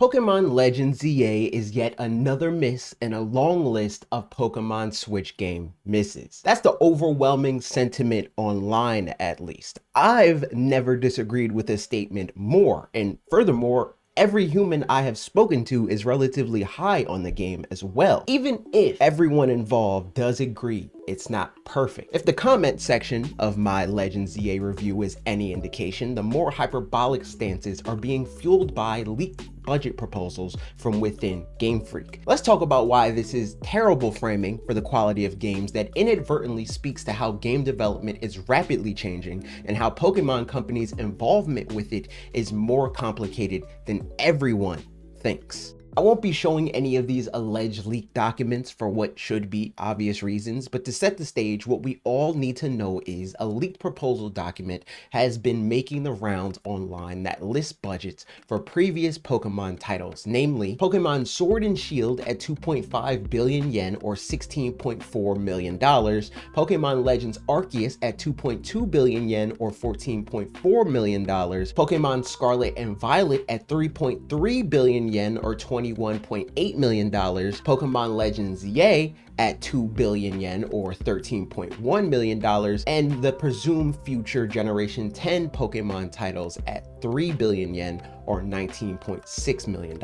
Pokémon Legends ZA is yet another miss in a long list of Pokémon Switch game misses. That's the overwhelming sentiment online, at least. I've never disagreed with this statement more, and furthermore, every human I have spoken to is relatively high on the game as well. Even if everyone involved does agree it's not perfect. If the comment section of my Legends ZA review is any indication, the more hyperbolic stances are being fueled by leaked budget proposals from within Game Freak. Let's talk about why this is terrible framing for the quality of games that inadvertently speaks to how game development is rapidly changing and how Pokemon Company's involvement with it is more complicated than everyone thinks. I won't be showing any of these alleged leaked documents for what should be obvious reasons, but to set the stage, what we all need to know is a leaked proposal document has been making the rounds online that lists budgets for previous Pokemon titles, namely Pokemon Sword and Shield at 2.5 billion yen or $16.4 million, Pokemon Legends Arceus at 2.2 billion yen or $14.4 million, Pokemon Scarlet and Violet at 3.3 billion yen or $21.8 million, Pokemon Legends ZA at 2 billion yen or $13.1 million, and the presumed future Generation 10 Pokemon titles at 3 billion yen or $19.6 million.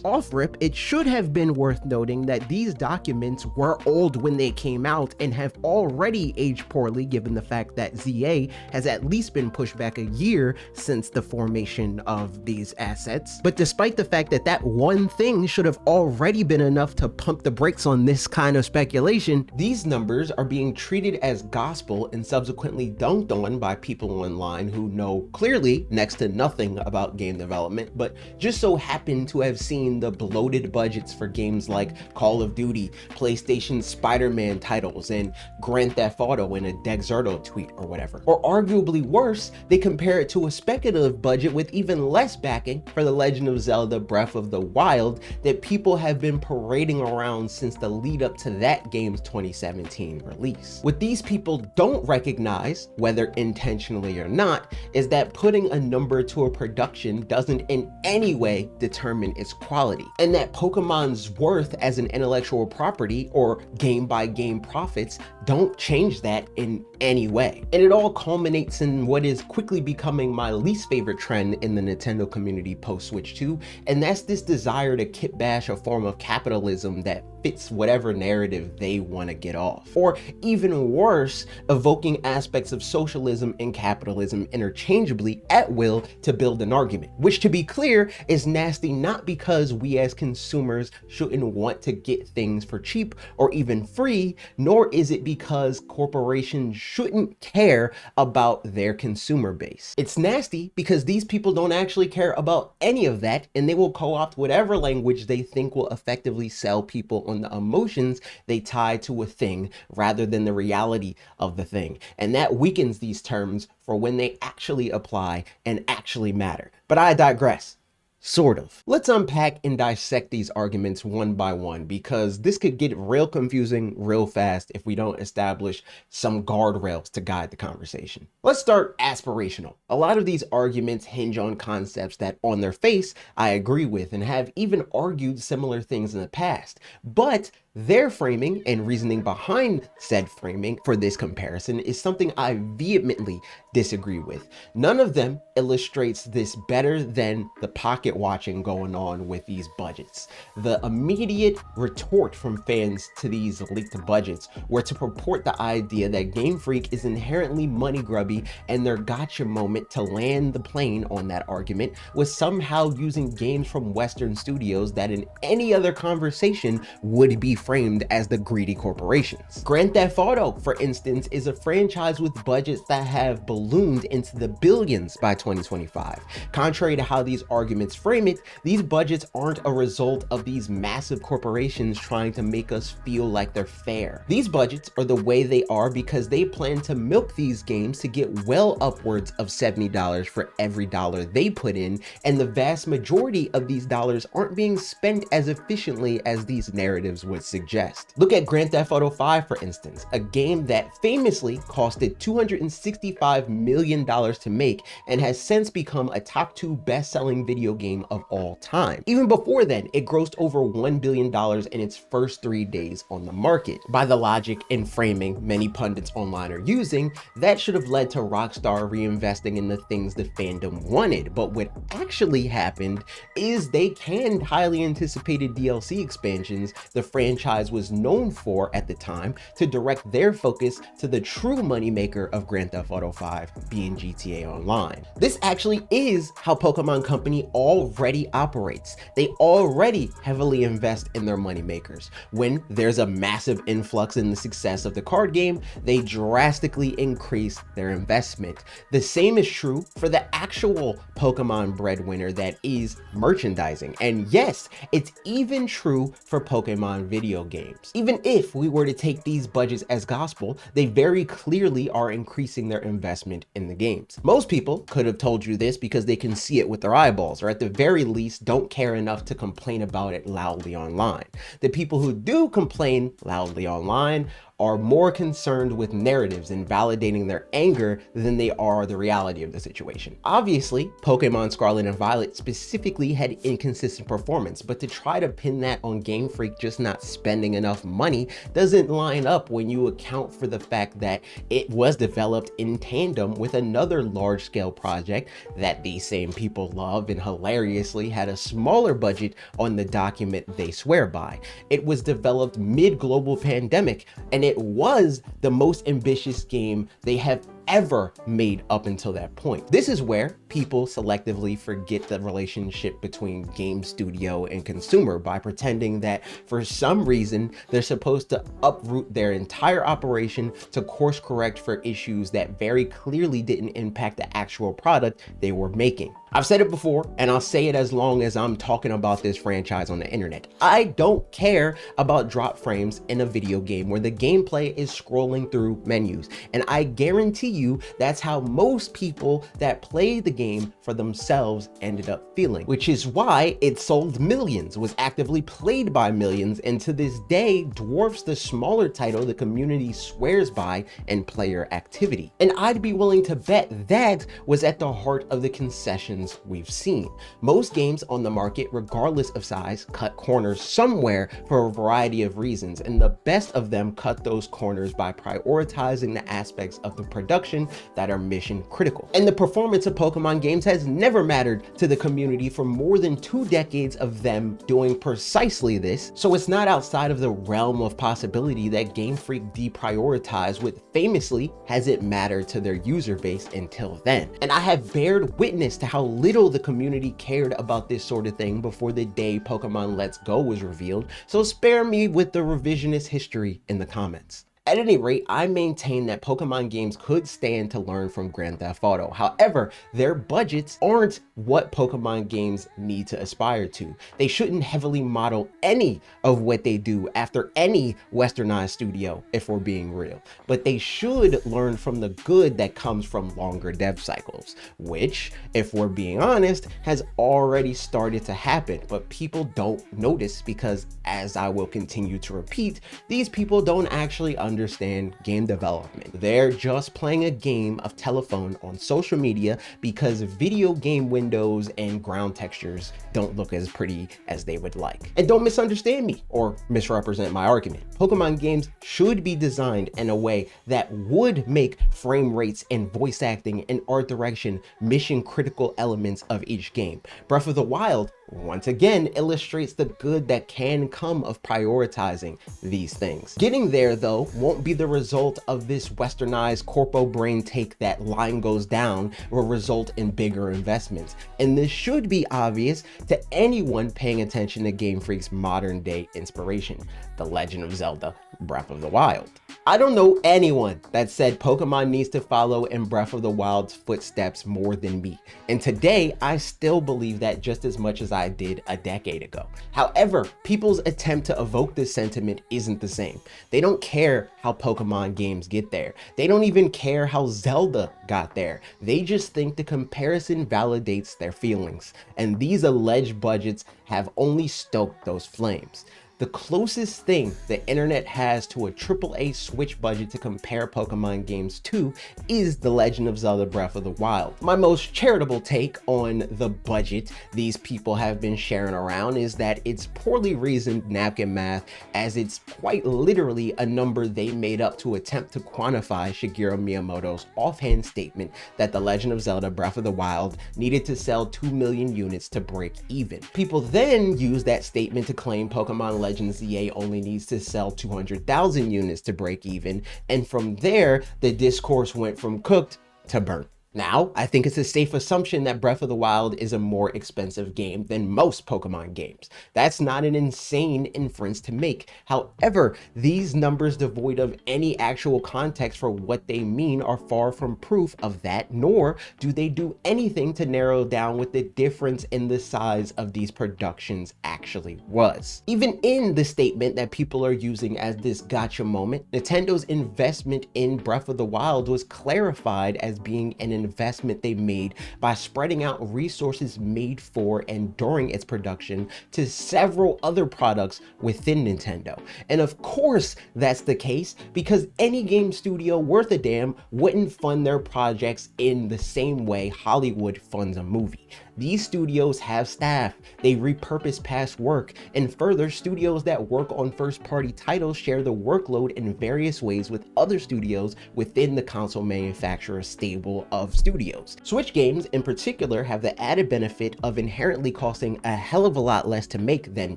Off rip, it should have been worth noting that these documents were old when they came out and have already aged poorly given the fact that ZA has at least been pushed back a year since the formation of these assets. But despite the fact that that one thing should have already been enough to pump the brakes on this kind of speculation, these numbers are being treated as gospel and subsequently dunked on by people online who know clearly next to nothing about game development, but just so happen to have seen the bloated budgets for games like Call of Duty, PlayStation Spider-Man titles, and Grand Theft Auto in a Dexerto tweet or whatever. Or arguably worse, they compare it to a speculative budget with even less backing for The Legend of Zelda Breath of the Wild that people have been parading around since the lead up to that game's 2017 release. What these people don't recognize, whether intentionally or not, is that putting a number to a production doesn't in any way determine its quality, and that Pokemon's worth as an intellectual property or game-by-game profits don't change that in any way. And it all culminates in what is quickly becoming my least favorite trend in the Nintendo community post-Switch 2, and that's this desire to kit bash a form of capitalism that fits whatever narrative they want to get off. Or even worse, evoking aspects of socialism and capitalism interchangeably at will to build an argument, which, to be clear, is nasty not because we as consumers shouldn't want to get things for cheap or even free, nor is it because corporations shouldn't care about their consumer base. It's nasty because these people don't actually care about any of that, and they will co-opt whatever language they think will effectively sell people on the emotions they tie to a thing rather than the reality of the thing. And that weakens these terms for when they actually apply and actually matter. But I digress. Sort of. Let's unpack and dissect these arguments one by one, because this could get real confusing real fast if we don't establish some guardrails to guide the conversation. Let's start aspirational. A lot of these arguments hinge on concepts that on their face I agree with and have even argued similar things in the past, but their framing and reasoning behind said framing for this comparison is something I vehemently disagree with. None of them illustrates this better than the pocket watching going on with these budgets. The immediate retort from fans to these leaked budgets were to purport the idea that Game Freak is inherently money grubby, and their gotcha moment to land the plane on that argument was somehow using games from Western studios that in any other conversation would be framed as the greedy corporations. Grand Theft Auto, for instance, is a franchise with budgets that have ballooned into the billions by 2025. Contrary to how these arguments frame it, these budgets aren't a result of these massive corporations trying to make us feel like they're fair. These budgets are the way they are because they plan to milk these games to get well upwards of $70 for every dollar they put in, and the vast majority of these dollars aren't being spent as efficiently as these narratives would suggest. Look at Grand Theft Auto 5, for instance, a game that famously costed $265 million to make and has since become a top 2 best-selling video game game of all time. Even before then, it grossed over $1 billion in its first 3 days on the market. By the logic and framing many pundits online are using, that should have led to Rockstar reinvesting in the things the fandom wanted. But what actually happened is they canned highly anticipated DLC expansions the franchise was known for at the time to direct their focus to the true moneymaker of Grand Theft Auto 5, being GTA Online. This actually is how Pokémon Company already operates. They already heavily invest in their moneymakers. When there's a massive influx in the success of the card game, they drastically increase their investment. The same is true for the actual Pokemon breadwinner that is merchandising. And yes, it's even true for Pokemon video games. Even if we were to take these budgets as gospel, they very clearly are increasing their investment in the games. Most people could have told you this because they can see it with their eyeballs, or at the very least don't care enough to complain about it loudly online. The people who do complain loudly online are more concerned with narratives and validating their anger than they are the reality of the situation. Obviously, Pokemon Scarlet and Violet specifically had inconsistent performance, but to try to pin that on Game Freak just not spending enough money doesn't line up when you account for the fact that it was developed in tandem with another large-scale project that these same people love and hilariously had a smaller budget on the document they swear by. It was developed mid-global pandemic, and it was the most ambitious game they have ever made up until that point. This is where people selectively forget the relationship between game studio and consumer by pretending that for some reason they're supposed to uproot their entire operation to course correct for issues that very clearly didn't impact the actual product they were making. I've said it before, and I'll say it as long as I'm talking about this franchise on the internet. I don't care about drop frames in a video game where the gameplay is scrolling through menus, and I guarantee you that's how most people that played the game for themselves ended up feeling, which is why it sold millions, was actively played by millions, and to this day dwarfs the smaller title the community swears by in player activity. And I'd be willing to bet that was at the heart of the concessions we've seen. Most games on the market, regardless of size, cut corners somewhere for a variety of reasons, and the best of them cut those corners by prioritizing the aspects of the production that are mission critical. And the performance of Pokemon games has never mattered to the community for more than 2 decades of them doing precisely this, so it's not outside of the realm of possibility that Game Freak deprioritized what famously hasn't mattered to their user base until then. And I have bared witness to how little the community cared about this sort of thing before the day Pokemon Let's Go was revealed, so spare me with the revisionist history in the comments. At any rate, I maintain that Pokemon games could stand to learn from Grand Theft Auto. However, their budgets aren't what Pokemon games need to aspire to. They shouldn't heavily model any of what they do after any westernized studio, if we're being real. But they should learn from the good that comes from longer dev cycles, which, if we're being honest, has already started to happen, but people don't notice because, as I will continue to repeat, these people don't actually understand game development. They're just playing a game of telephone on social media because video game windows and ground textures don't look as pretty as they would like. And don't misunderstand me or misrepresent my argument. Pokemon games should be designed in a way that would make frame rates and voice acting and art direction mission critical elements of each game. Breath of the Wild once again illustrates the good that can come of prioritizing these things. Getting there though won't be the result of this westernized corpo brain take that line goes down will result in bigger investments. And this should be obvious to anyone paying attention to Game Freak's modern day inspiration, The Legend of Zelda Breath of the Wild. I don't know anyone that said Pokemon needs to follow in Breath of the Wild's footsteps more than me. And today, I still believe that just as much as I did a decade ago. However, people's attempt to evoke this sentiment isn't the same. They don't care how Pokemon games get there. They don't even care how Zelda got there. They just think the comparison validates their feelings. And these alleged budgets have only stoked those flames. The closest thing the internet has to a AAA Switch budget to compare Pokemon games to is The Legend of Zelda Breath of the Wild. My most charitable take on the budget these people have been sharing around is that it's poorly reasoned napkin math, as it's quite literally a number they made up to attempt to quantify Shigeru Miyamoto's offhand statement that The Legend of Zelda Breath of the Wild needed to sell 2 million units to break even. People then use that statement to claim Pokemon Legends ZA only needs to sell 200,000 units to break even, and from there, the discourse went from cooked to burnt. Now, I think it's a safe assumption that Breath of the Wild is a more expensive game than most Pokemon games. That's not an insane inference to make. However, these numbers devoid of any actual context for what they mean are far from proof of that, nor do they do anything to narrow down what the difference in the size of these productions actually was. Even in the statement that people are using as this gotcha moment, Nintendo's investment in Breath of the Wild was clarified as being an investment they made by spreading out resources made for and during its production to several other products within Nintendo. And of course that's the case because any game studio worth a damn wouldn't fund their projects in the same way Hollywood funds a movie. These studios have staff, they repurpose past work, and further, studios that work on first-party titles share the workload in various ways with other studios within the console manufacturer stable of studios. Switch games in particular have the added benefit of inherently costing a hell of a lot less to make than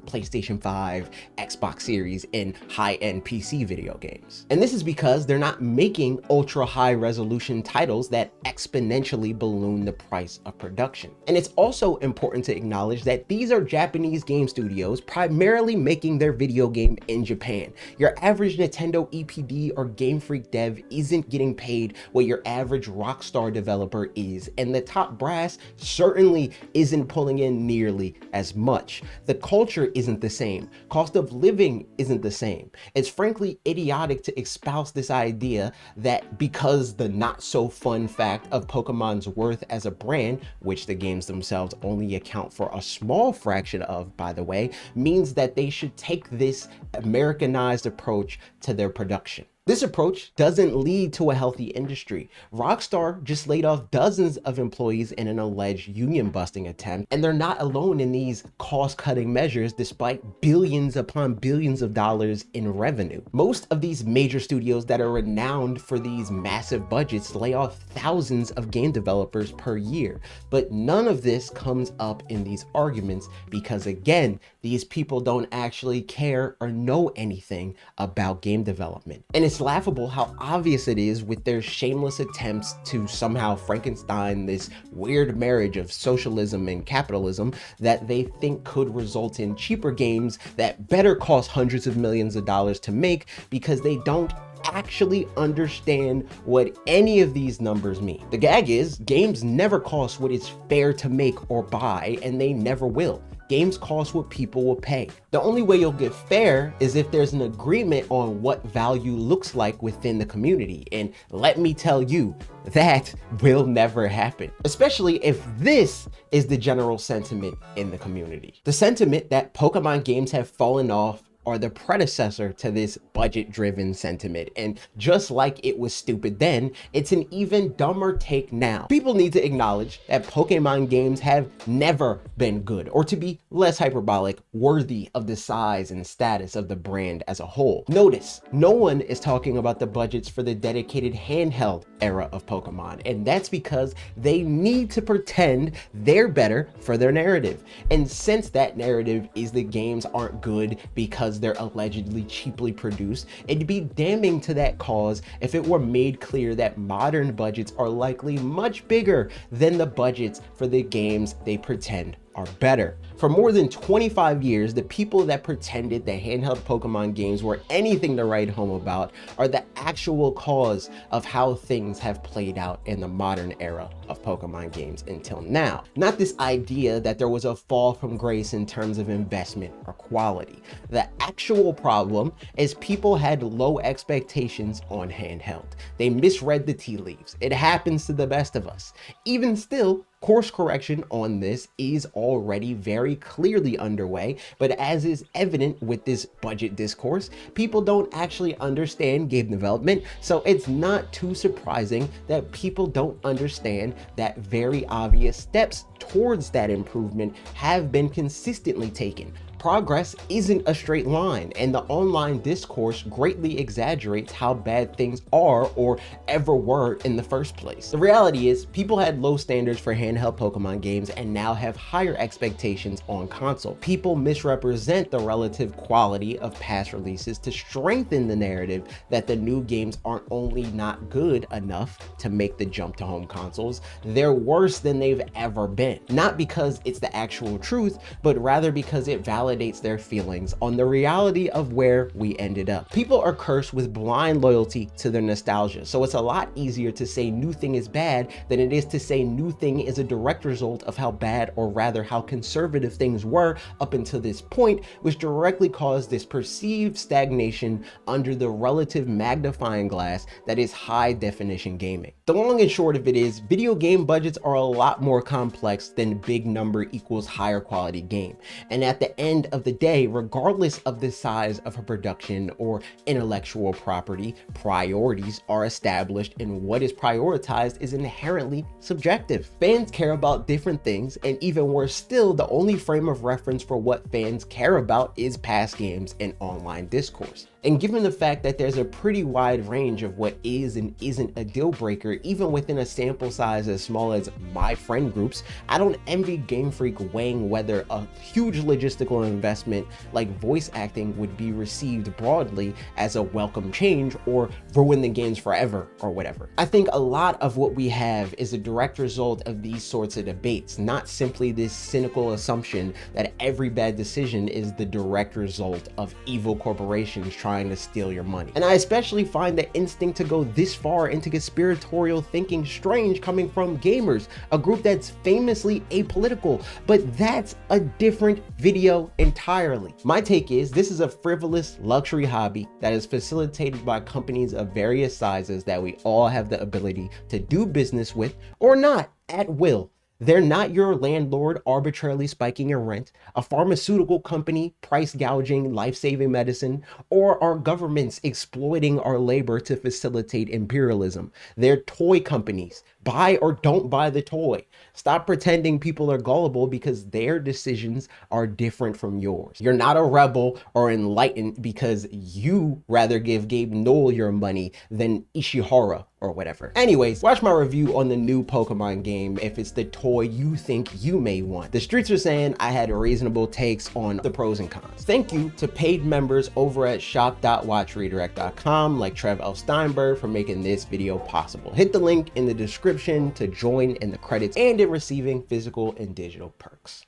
PlayStation 5, Xbox Series, and high-end PC video games. And this is because they're not making ultra-high resolution titles that exponentially balloon the price of production. And it's also important to acknowledge that these are Japanese game studios primarily making their video game in Japan. Your average Nintendo EPD or Game Freak dev isn't getting paid what your average Rockstar developer is, and the top brass certainly isn't pulling in nearly as much. The culture isn't the same. Cost of living isn't the same. It's frankly idiotic to espouse this idea that because the not so fun fact of Pokemon's worth as a brand, which the games themselves only account for a small fraction of, by the way, means that they should take this Americanized approach to their production. This approach doesn't lead to a healthy industry. Rockstar just laid off dozens of employees in an alleged union busting attempt, and they're not alone in these cost-cutting measures despite billions upon billions of dollars in revenue. Most of these major studios that are renowned for these massive budgets lay off thousands of game developers per year, but none of this comes up in these arguments because, again, these people don't actually care or know anything about game development. And it's laughable how obvious it is with their shameless attempts to somehow Frankenstein this weird marriage of socialism and capitalism that they think could result in cheaper games that better cost hundreds of millions of dollars to make because they don't actually understand what any of these numbers mean. The gag is, games never cost what is fair to make or buy, and they never will. Games cost what people will pay. The only way you'll get fair is if there's an agreement on what value looks like within the community. And let me tell you, that will never happen, especially if this is the general sentiment in the community. The sentiment that Pokemon games have fallen off are the predecessor to this budget-driven sentiment, and just like it was stupid then, it's an even dumber take now. People need to acknowledge that Pokemon games have never been good, or to be less hyperbolic, worthy of the size and status of the brand as a whole. Notice, no one is talking about the budgets for the dedicated handheld era of Pokemon, and that's because they need to pretend they're better for their narrative. And since that narrative is the games aren't good because they're allegedly cheaply produced, it'd be damning to that cause if it were made clear that modern budgets are likely much bigger than the budgets for the games they pretend are better. For more than 25 years, the people that pretended the handheld Pokemon games were anything to write home about are the actual cause of how things have played out in the modern era of Pokemon games until now. Not this idea that there was a fall from grace in terms of investment or quality. The actual problem is people had low expectations on handheld. They misread the tea leaves. It happens to the best of us. Even still, Course correction on this is already very clearly underway, but as is evident with this budget discourse, people don't actually understand game development, so it's not too surprising that people don't understand that very obvious steps towards that improvement have been consistently taken. Progress isn't a straight line, and the online discourse greatly exaggerates how bad things are or ever were in the first place. The reality is, people had low standards for handheld Pokemon games and now have higher expectations on console. People misrepresent the relative quality of past releases to strengthen the narrative that the new games aren't only not good enough to make the jump to home consoles, they're worse than they've ever been. Not because it's the actual truth, but rather because it validates their feelings on the reality of where we ended up. People are cursed with blind loyalty to their nostalgia, so it's a lot easier to say new thing is bad than it is to say new thing is a direct result of how bad, or rather how conservative things were up until this point, which directly caused this perceived stagnation under the relative magnifying glass that is high definition gaming. The long and short of it is, video game budgets are a lot more complex than big number equals higher quality game, and at the end of the day, regardless of the size of a production or intellectual property, priorities are established, and what is prioritized is inherently subjective. Fans care about different things, and even worse still, the only frame of reference for what fans care about is past games and online discourse. And given the fact that there's a pretty wide range of what is and isn't a deal breaker, even within a sample size as small as my friend groups, I don't envy Game Freak weighing whether a huge logistical investment like voice acting would be received broadly as a welcome change or ruin the games forever or whatever. I think a lot of what we have is a direct result of these sorts of debates, not simply this cynical assumption that every bad decision is the direct result of evil corporations trying to steal your money. And I especially find the instinct to go this far into conspiratorial thinking strange coming from gamers, a group that's famously apolitical, but that's a different video entirely. My take is, this is a frivolous luxury hobby that is facilitated by companies of various sizes that we all have the ability to do business with or not at will. They're not your landlord arbitrarily spiking your rent, a pharmaceutical company price gouging life-saving medicine, or our governments exploiting our labor to facilitate imperialism. They're toy companies. Buy or don't buy the toy. Stop pretending people are gullible because their decisions are different from yours. You're not a rebel or enlightened because you rather give Gabe Newell your money than Ishihara or whatever. Anyways, watch my review on the new Pokemon game if it's the toy you think you may want. The streets are saying I had reasonable takes on the pros and cons. Thank you to paid members over at shop.watchredirect.com like Trev L. Steinberg for making this video possible. Hit the link in the description to join in the credits and in receiving physical and digital perks.